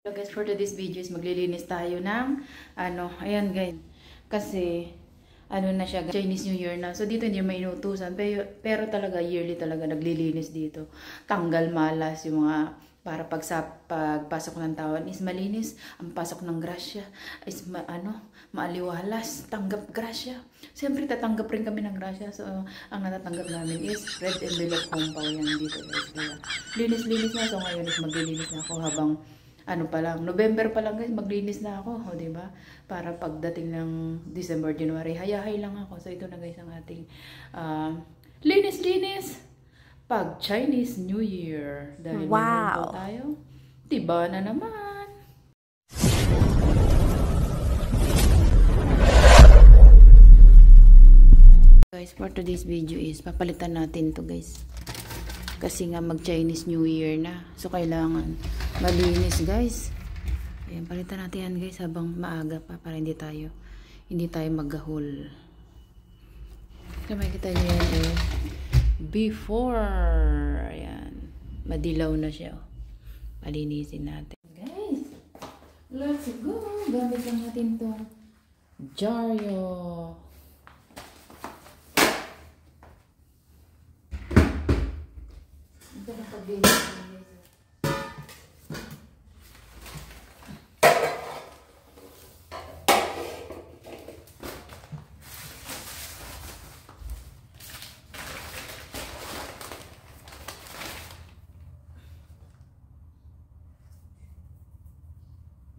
So guys, for today's video is maglilinis tayo ng ayan guys. Kasi na siya, Chinese New Year na. So dito hindi may inutusan, pero talaga yearly talaga naglilinis dito. Tanggal malas yung mga para pagpasok ng taon is malinis. Ang pasok ng grasya is maaliwalas, tanggap grasya. Siyempre tatanggap rin kami ng grasya. So ang natatanggap namin is red envelope compound yan dito guys. Kaya linis-linis na. So ngayon is maglilinis na ako habang November pa lang guys, maglinis na ako, di ba? Para pagdating ng December, January, hayahay lang ako. So ito na guys ang ating linis-linis pag Chinese New Year. Dahil wow, tayo, diba na naman. Guys, for today's video is papalitan natin to guys. Kasi nga mag-Chinese New Year na. So, kailangan malinis, guys. Ayan, palitan natin yan, guys, habang maaga pa para hindi tayo maggahol. So, makikita nyo yan, eh. Before. Ayan. Madilaw na siya. Palinisin natin. Guys, let's go. Gamit lang natin itong Jaryo. Ito na paglinis natin guys.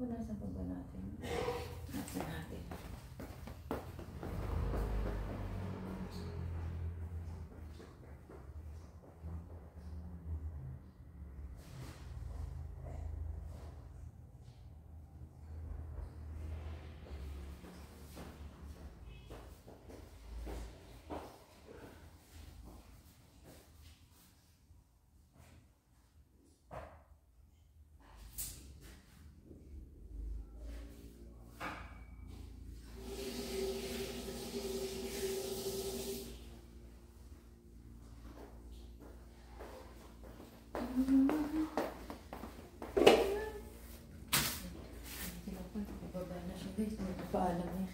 Punasan pa ba natin? Punasan natin. Guys, magpapaalam niya.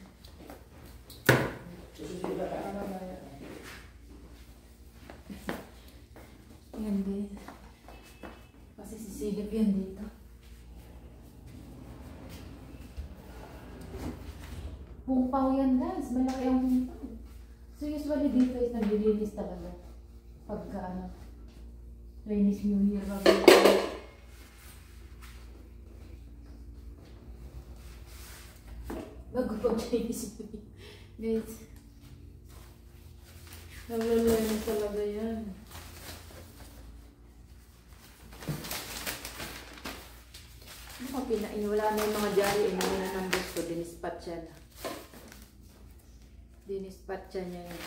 Yan guys. Kasi sisilip yan dito. Pumpaw yan guys. Malaki ang pumpaw. So usually dito is naglilinis talaga. Pagka Chinese New Year. Bago pag Chinese New Year. Guys. Naglilinis talaga yan. Wala na yung mga jari. Inano na ng gusto. Dinispat siya na. Dinispat siya niya yun.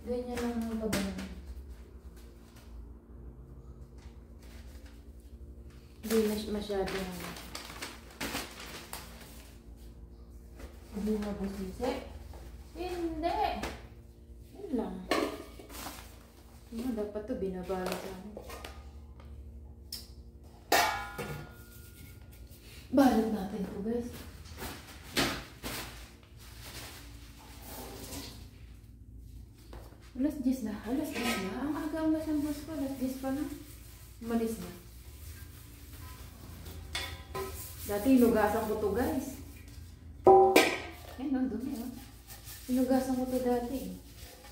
Ganyan lang ang babalan. Hindi na masyadong hindi mabusisi. Hindi! Yun lang. Dapat ito binabala sa akin. Balot natin ito guys. Alas 10 na. Alas 10 na. Ang aga ang lasang bus ko. Alas 10 pa na. Umalis na. Dati inugasan ko to guys. Ayan o, dumi o. Inugasan ko to dati.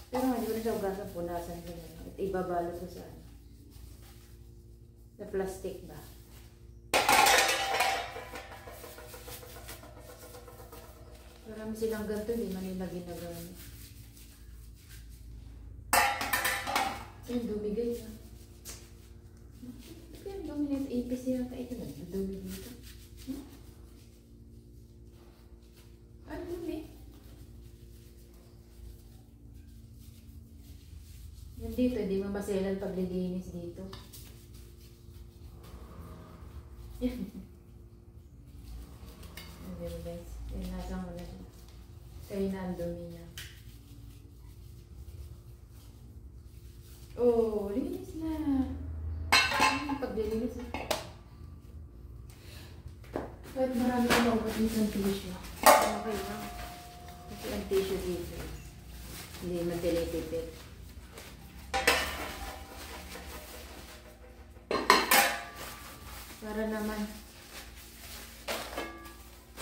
Pero hindi ko na siya ugasan. Punasan ko na. At ibabalot ko sa plastic ba. Marami silang ganito. Hindi man nila ginagamit. Yung dumi guys ha. Yung dumi na ipis yata ito na. Yung dumi dito. Ano dumi? Yan dito, hindi mamaselan paglilinis dito. Yan. Ayan guys. Yan na. na ang dumi niya. Oh, linis na. Paglilinis na. Kahit marami na maubos dito ang tissue. Okay lang. Kasi ang tissue dito. Hindi magdilitipid. Para naman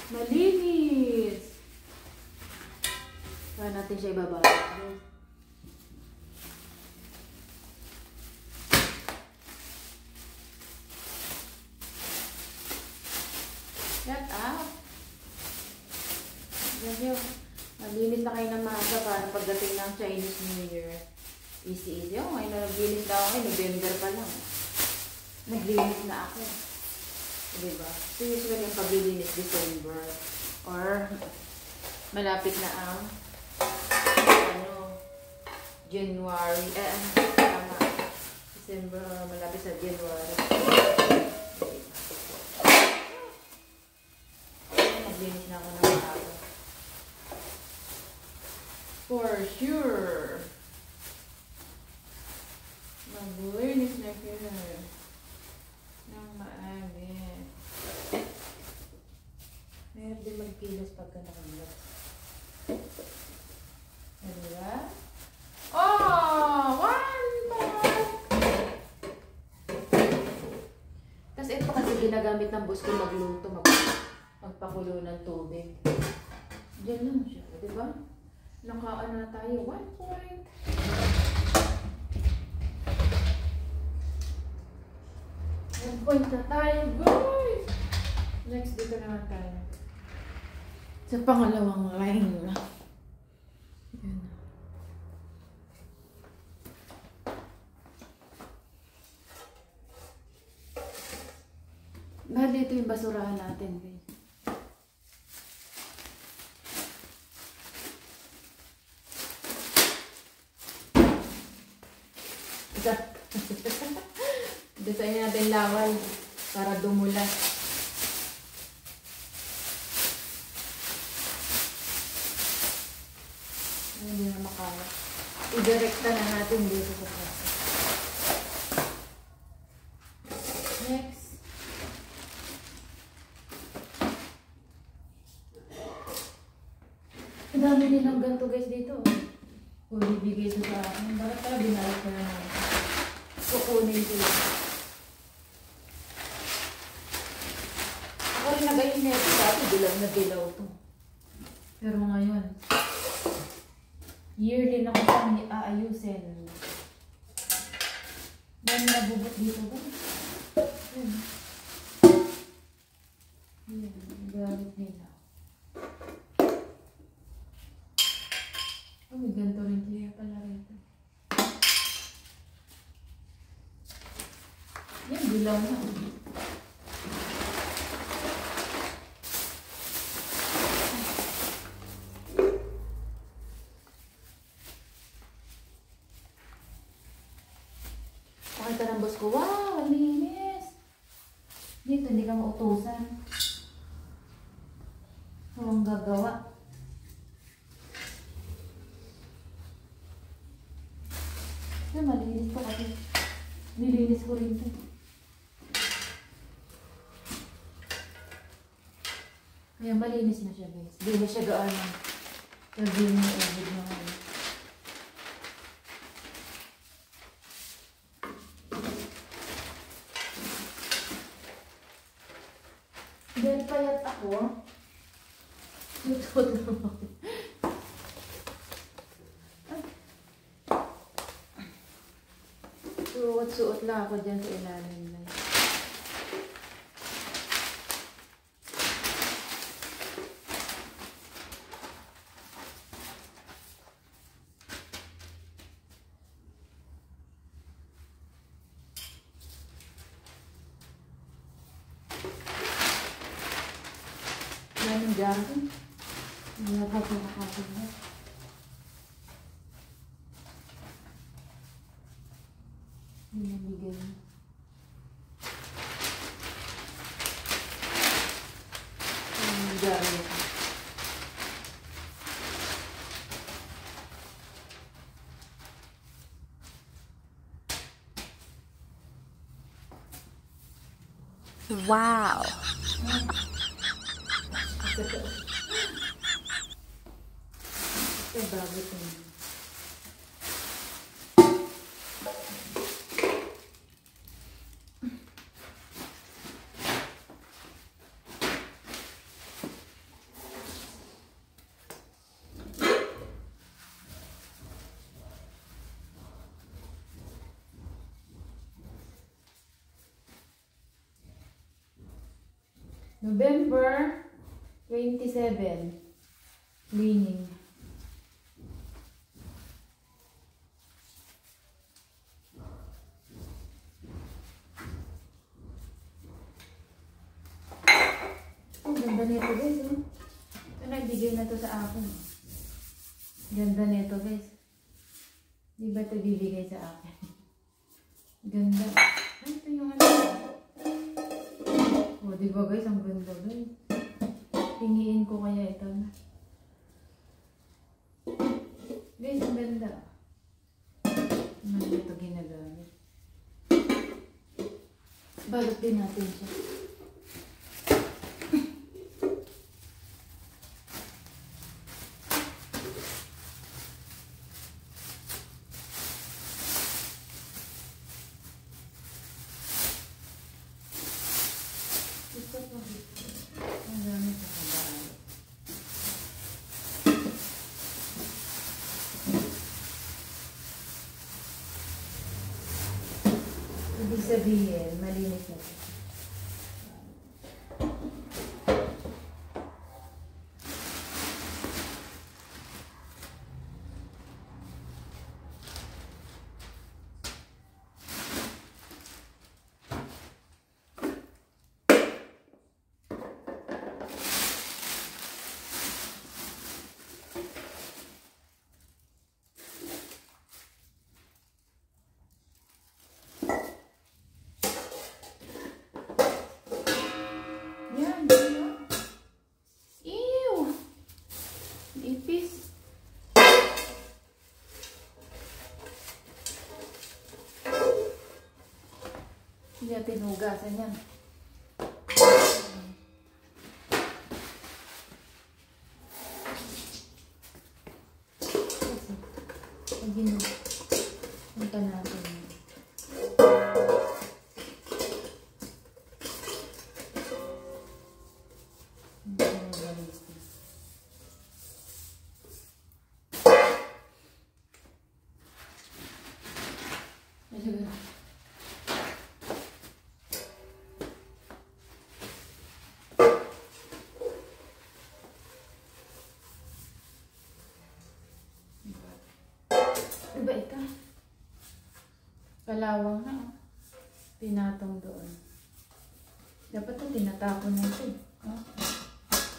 malinis. Para natin siya ibabalik. Shut up. Ganyan. Malinis na kayo ng maaga para pagdating ng Chinese New Year. Easy. Oh, ngayon na naglinis na ako. November pa lang. Naglinis na ako. Diba? So usually yung paglilinis December. Or malapit na ang January. Tama. December, malapit sa January. Naglinis na ako ng maaga. For sure. Maglinis na kayo. Ng maaga. Meron din magkilos pagka nakalat. Diba? Oh! One more! Tapos ito kasi ginagamit ng boss ko magluto, magpakulo ng tubig. Diyan lang siya, diba? Nakaano na tayo, 1 point. Point na tayo, guys! Next, dito naman tayo. Sa pangalawang line. Yan. Bali, ito yung basurahan natin, guys. Design natin laway para dumulas. Hindi na makalat. I-direkta na natin dito sa plato. Next. Ang dami din ng ganito guys dito. Kung ibigay ito sa akin, bakit pala binalik ko na naman? Kukunin ko yun. Ako rin nagayon na ito. Dati dilaw na dilaw ito. Pero ngayon, yearly na ko siyang aayusin. Dahil nabubot dito ba? Yan. Yan. Gamit nila. Oh, may ganito rin siya pala rito. Yan, dilaw na. Pakita ng boss ko, wow, ang linis. Dito, hindi ka mautusan. So, ang gagawa. Ay, malinis to kasi. Nilinis ko rin ito. Kaya malinis na siya guys. Hindi na siya gaano. Sabihin mo, edit mo nga. Dahil payat ako, lutot naman. Suot lang ako dyan sa ilalim na. Yan yung jacket. Wala pa po nakakabot. Binibigay. Yung jacket. Wow! Ay, bago ito. November 27, cleaning. Oh, ganda nito guys, oh. Ito nagbigay na to sa akin. Ganda nito guys. Di ba ito bibigay sa akin? Ganda. Ay, ito yung ano. Oh, di ba guys, ang ganda guys. Hingiin ko kaya ito na. Guys, ang ganda. Ano ito ginagamit? Balot din natin siya. Ito po. Ang dami sa kabahan. Ibig sabihin, malinis na ito. Yan, yun. Ew! Ipis. Hindi natin hugasan yan. Kasi, punta natin. Diba ito? Kalawang na, oh. Pinatong doon. Dapat ito, tinatapon na ito. Oh.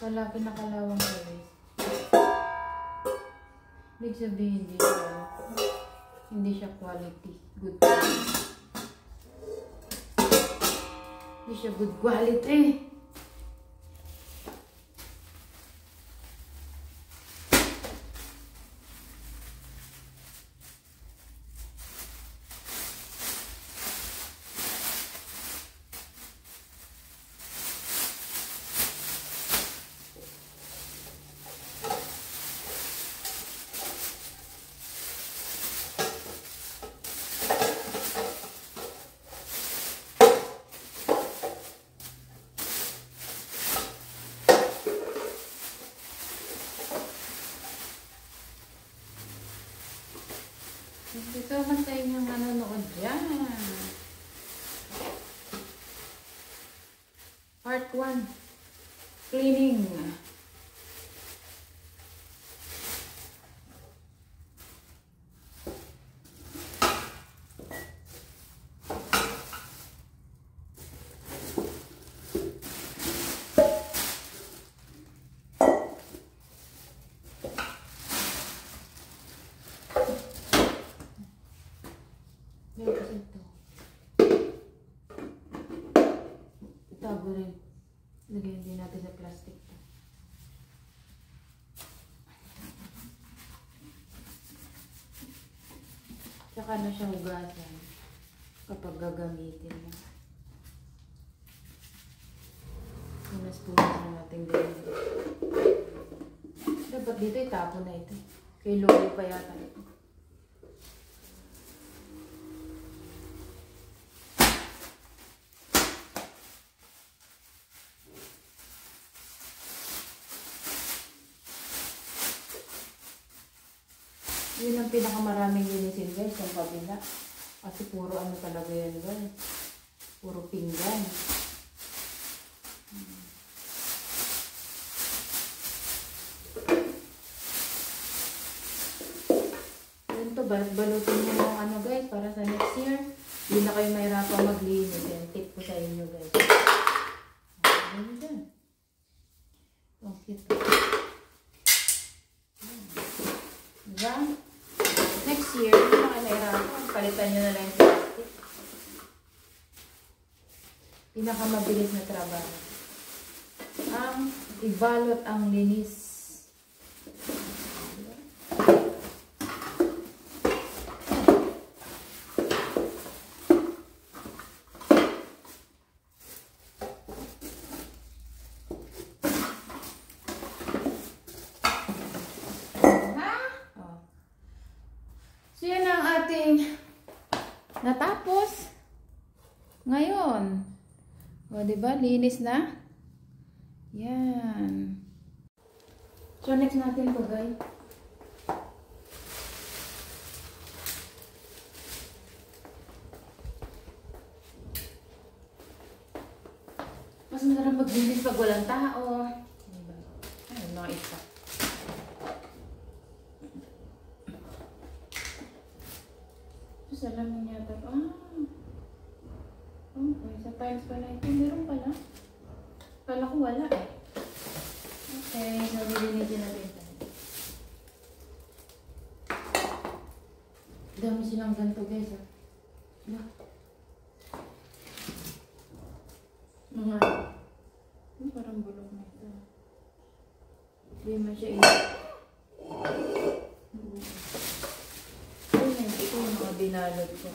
Kalaki na kalawang guys. Ibig sabihin, hindi siya quality. Good quality. Hindi siya good quality. Thank you so much sa inyong nanonood dyan. Part 1. Cleaning. Itago rin. Lagyan din natin sa plastic. Tsaka na siya hugasan kapag gagamitin mo. Tapos puno na natin din. Dapat dito itapon na ito. Kay Lolo pa yata ito. Yun ang pinakamaraming linisin guys, yung kabila. Kasi puro ano talaga yan guys. Puro pinggan. Yun to, balutin nyo yung ano guys, para sa next year. Hindi na kayo mahirapang maglinis. Yan, tip ko sa inyo guys. Ano dyan? Ang cute. Diba? Next year, hindi na kayo mahirapang. Palitan nyo na lang yung plastic. Pinakamabilis na trabaho. Ang ibalot ang linis. So yan ang ating natapos ngayon. O, diba? Linis na. Yan. So, next natin po, guys. Mas masarap maglinis pag walang tao. Diba? Ay, no, isa. So, alam mo niya ito. Okay, sa tiles pala ito. Meron pala. Kala ko wala eh. Okay, so lilinisin natin ito. Dami silang ganito guys. Mga parang bulok na ito. Hindi man siya ito yung mga binalog ko.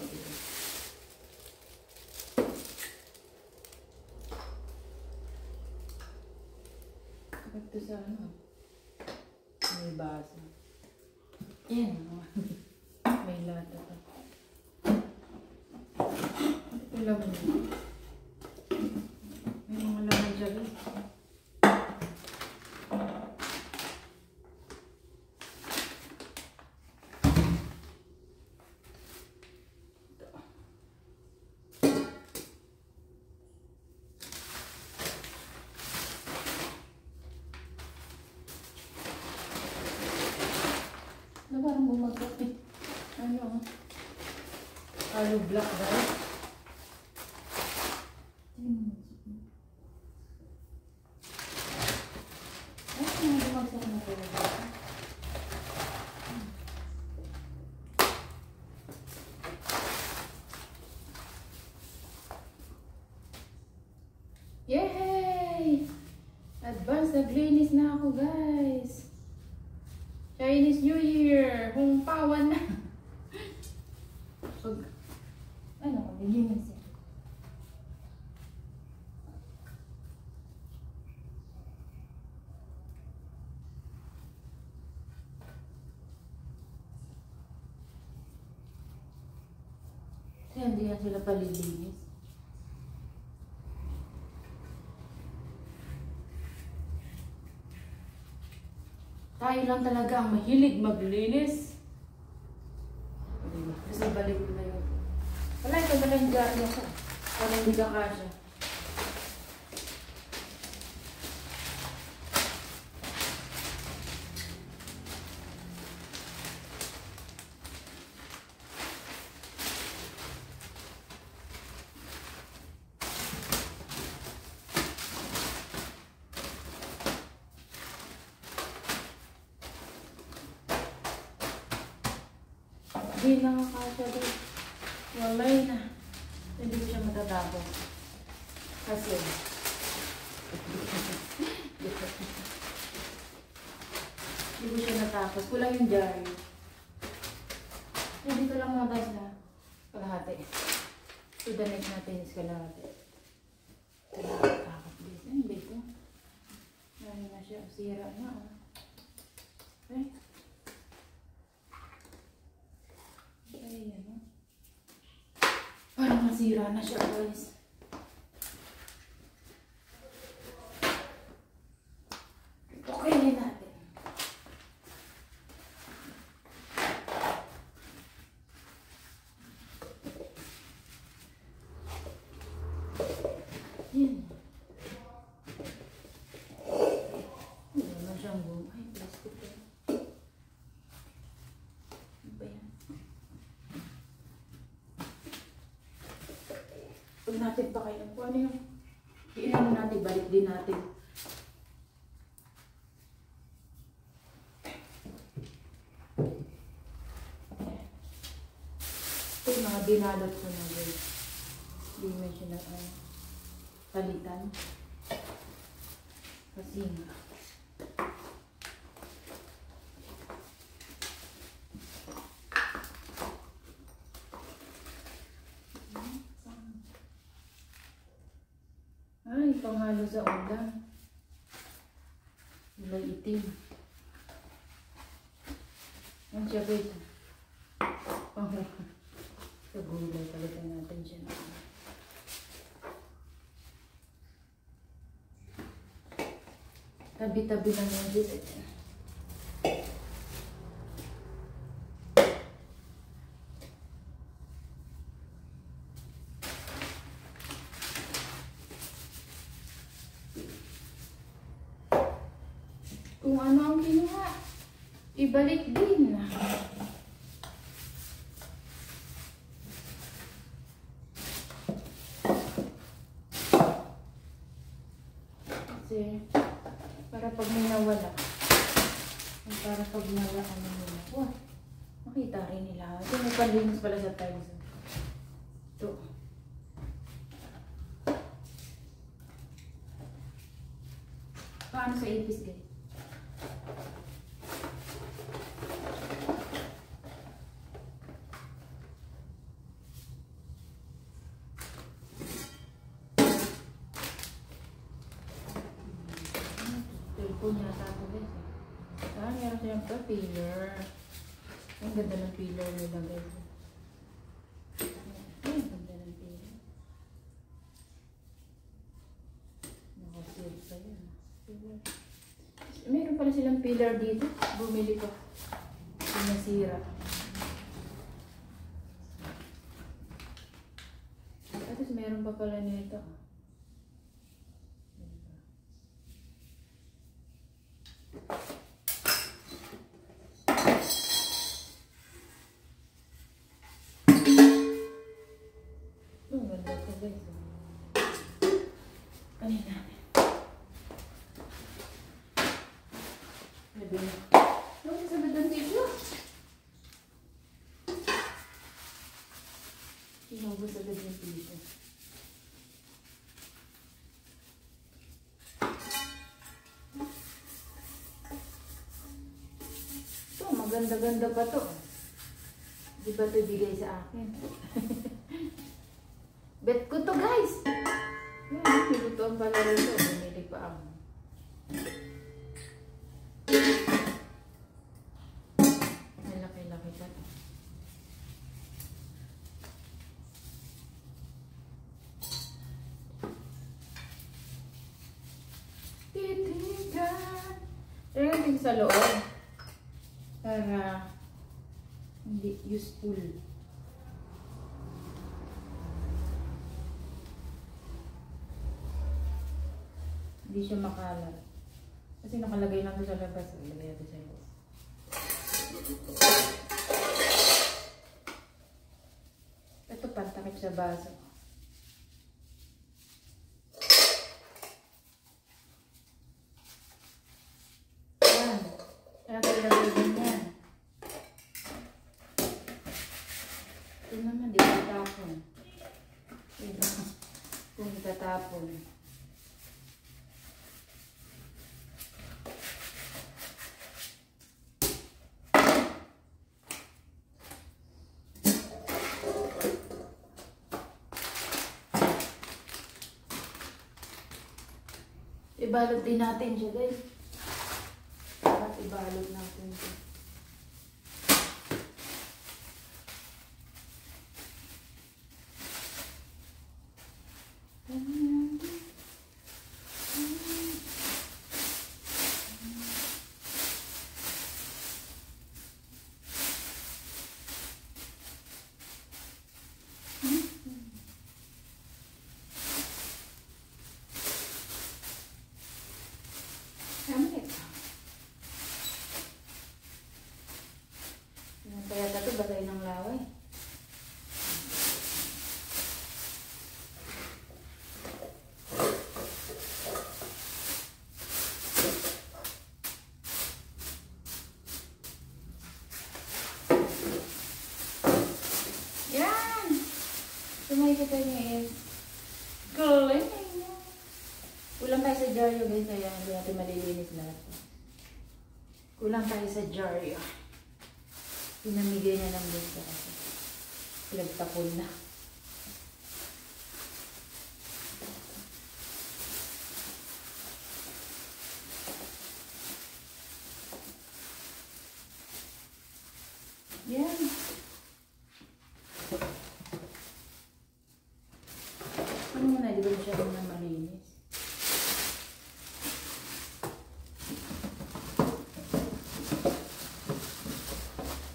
Ito sa ano? May basa. Yan. May lata pa. Ito lang yun. May mga laman dyan. Parang bumagak eh. Ano? Alo black guys. Ay, hindi bumagsak na ito. Yay! Advance naglinis na ako guys. Chinese New Year! Kung pawan na! Ano ko, nilinis yan. Kaya hindi yan sila palilinis. Tayo lang talaga ang mahilig maglinis. Kasi balik ko na yun. Wala, ito na lang dyan niya sa. Para hindi ka kasya. Hindi nakakasya doon. Walay na. Hindi ko siya matatapos. Kasi hindi ko siya natapos. Kulang yung jar. Hindi ko lang mabas na kalahati. So the next natin is kalahati. Kalahati. Ano ba ito? Ano na siya, sira na. Okay. Ay, ano. Parang nasira na siya, guys. Okay na natin. Yan. Wala na siyang boom. Ay, plastic yan. Ano ba yan? Pag natin pa kayo, ano yung iinan natin, balik din natin. Ito yung mga binalot ko na guys. Hindi mo siya na palitan. Kasi nga. Ay, pangalo sa ulam. Kulay itim. Yan siya guys. Sa gulay, palitan natin siya. Tabi-tabi lang yan dito. Kung ano ang kinuha, ibalik din. Kasi, para pag may nawala, para pag nawala ano nila, wah, makita rin nila. Ito may panlinis pala sa tiles. Ito. Paano sa ipis guys? Telepon yata ako guys. Meron silang filler. Ang ganda ng filler nila guys. Ay, ang ganda ng filler. Nakasil pa yun. Meron pala silang filler dito. Bumili ko. Sinasira. Tapos meron pa pala nito. Oh, ganda ko guys. Kanin natin. Sabi na. Ano sabi doon dito? Sinubos agad yung dito. Ito, maganda-ganda pa to. Di ba ito bigay sa akin? Bet ko to guys. Yan, pilutuan pala rin ito. Bumili pa ako. Malaki-laki pa to. Titigan. Tingnan sa loob. Para hindi useful. Hindi siya makalat. Kasi nakalagay lang sa labas. Ilagay natin sa labas. Ito pantakip sa baso. Yan. Kaya ilagay din yan. Ito naman, di ba tatapon? Kung itatapon. ibalot din natin siya, guys. Dapat ibalot natin siya. Kaya ito batay ng laway. Yan! Sumakita niya is galing. Kulang tayo sa jaryo guys, kaya hindi natin malilinis lahat. Kulang tayo sa jaryo. Pinamigay niya ng gusto kasi pinagtapon na. Yan. Ano muna, di ba siya na malinis?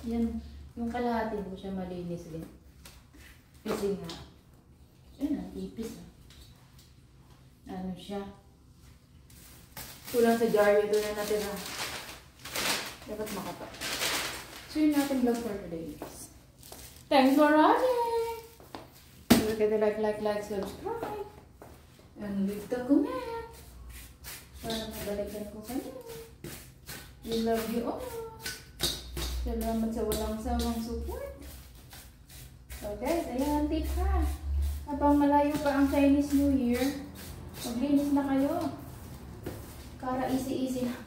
Yan, yung kalahati mo siya malinis din. Kasi nga, yun ang ipis ah. Ano siya? Kulang sa jar, ito na natira. Dapat makapa. So yun natin vlog for today. Thanks for watching! Don't forget to like, subscribe. And leave the comment. Para mabalikan ko kayo. We love you all. Salamat sa walang sawang support. So guys, ayan, tip ha. Habang malayo pa ang Chinese New Year, maglinis na kayo. Para easy na.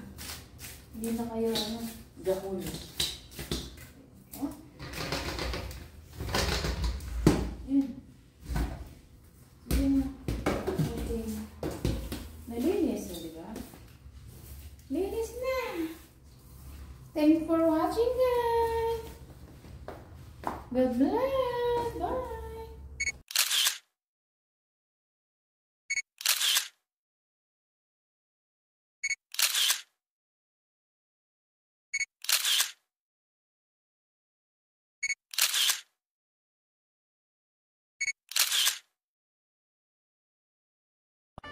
Hindi na kayo, gahul. Oh. Yan. Yan. Okay. Nalinis na, di ba? Linis na. Thanks for watching, guys. God bless. Bye.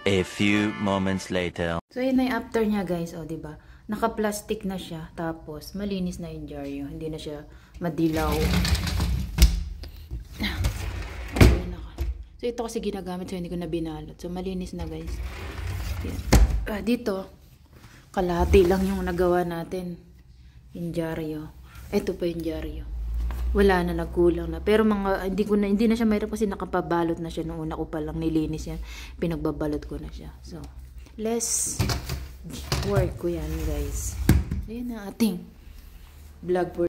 A few moments later. So, yun na yung after niya, guys. O, diba? Naka-plastic na siya. Tapos, malinis na yung jar yun. Hindi na siya madilaw. Okay, naka. So, ito kasi ginagamit. So, hindi ko na binalot. So, malinis na, guys. Dito, kalahati lang yung nagawa natin. Yung jaryo. Ito pa yung jaryo. Wala na, nagkulang na. Pero mga, hindi na siya mayroon kasi nakapabalot na siya. Noong una ko palang nilinis yan. Pinagbabalot ko na siya. So, let's work ko yan, guys. Ayan na ating vlog for